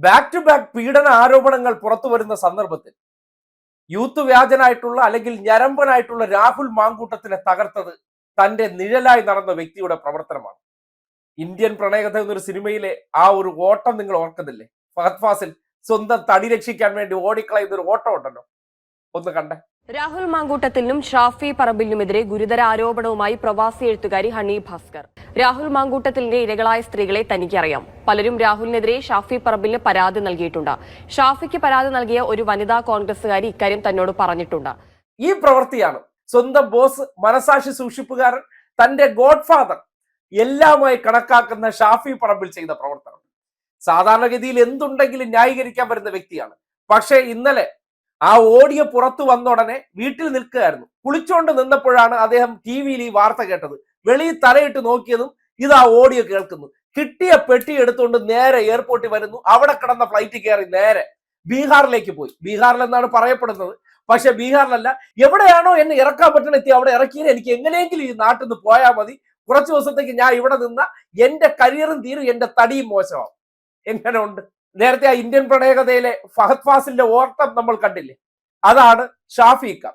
Back to back പീഡന ആരോപണങ്ങൾ പുറത്തു വരുന്ന സന്ദർഭത്തിൽ യൂത്ത് വ്യാജനായിട്ടുള്ള അല്ലെങ്കിൽ ഞരമ്പനായിട്ടുള്ള രാഹുൽ മാങ്കൂട്ടത്തിനെ തകർത്തത് തന്റെ നിഴലായി നടന്ന വ്യക്തിയുടെ പ്രവർത്തനമാണ്. ഇന്ത്യൻ പ്രണയകഥ എന്നൊരു സിനിമയിലെ ആ ഒരു ഓട്ടം നിങ്ങൾ ഓർക്കുന്നില്ലേ? ഫഹദ് ഫാസിൽ സ്വന്തം തടി രക്ഷിക്കാൻ വേണ്ടി ഓടിക്കളയുന്ന ഒരു ഓട്ടം ഉണ്ടല്ലോ, ഒന്ന് കണ്ടേ. രാഹുൽ മാങ്കൂട്ടത്തിനും ഷാഫി പറമ്പിലിനുമെതിരെ ഗുരുതര ആരോപണവുമായി പ്രവാസി എഴുത്തുകാരി ഹണി ഭാസ്കർ. രാഹുൽ മാങ്കൂട്ടത്തിലിന്റെ ഇരകളായ സ്ത്രീകളെ തനിക്കറിയാം. പലരും രാഹുലിനെതിരെ ഷാഫി പറമ്പിലിന് പരാതി നൽകിയിട്ടുണ്ട്. ഷാഫിക്ക് പരാതി നൽകിയ ഒരു വനിതാ കോൺഗ്രസുകാരി ഇക്കാര്യം തന്നോട് പറഞ്ഞിട്ടുണ്ട്. ഈ പ്രവൃത്തിയാണ് സ്വന്തം ബോസ്, മനസാക്ഷി സൂക്ഷിപ്പുകാരൻ, തന്റെ ഗോഡ് ഫാദർ എല്ലാമായി കണക്കാക്കുന്ന ഷാഫി പറമ്പിൽ ചെയ്ത പ്രവർത്തനം. സാധാരണഗതിയിൽ എന്തുണ്ടെങ്കിലും ന്യായീകരിക്കാൻ വരുന്ന വ്യക്തിയാണ്. പക്ഷേ ഇന്നലെ ആ ഓഡിയോ പുറത്തു വന്ന ഉടനെ വീട്ടിൽ നിൽക്കുകയായിരുന്നു. കുളിച്ചോണ്ട് നിന്നപ്പോഴാണ് അദ്ദേഹം ടി-വിയിൽ ഈ വാർത്ത കേട്ടത്. വെളിയിൽ തലയിട്ട് നോക്കിയതും ഇത് ആ ഓഡിയോ കേൾക്കുന്നു. കിട്ടിയ പെട്ടി എടുത്തുകൊണ്ട് നേരെ എയർപോർട്ടിൽ വരുന്നു. അവിടെ കിടന്ന ഫ്ലൈറ്റ് കയറി നേരെ ബീഹാറിലേക്ക് പോയി. ബീഹാറിൽ എന്നാണ് പറയപ്പെടുന്നത്, പക്ഷെ ബീഹാറിലല്ല. എവിടെയാണോ എന്നെ ഇറക്കാൻ പറ്റണ എത്തി അവിടെ ഇറക്കിയത്. എനിക്ക് എങ്ങനെയെങ്കിലും ഈ നാട്ടിൽ നിന്ന് പോയാൽ മതി. കുറച്ചു ദിവസത്തേക്ക് ഞാൻ ഇവിടെ നിന്ന എന്റെ കരിയറും തീരും, എന്റെ തടിയും മോശമാവും. എങ്ങനെ ഉണ്ട്? നേരത്തെ ആ ഇന്ത്യൻ പ്രണയകഥയിലെ ഫഹദ് ഫാസിലിന്റെ ഓട്ടം നമ്മൾ കണ്ടില്ലേ? അതാണ് ഷാഫി ഇക്ക.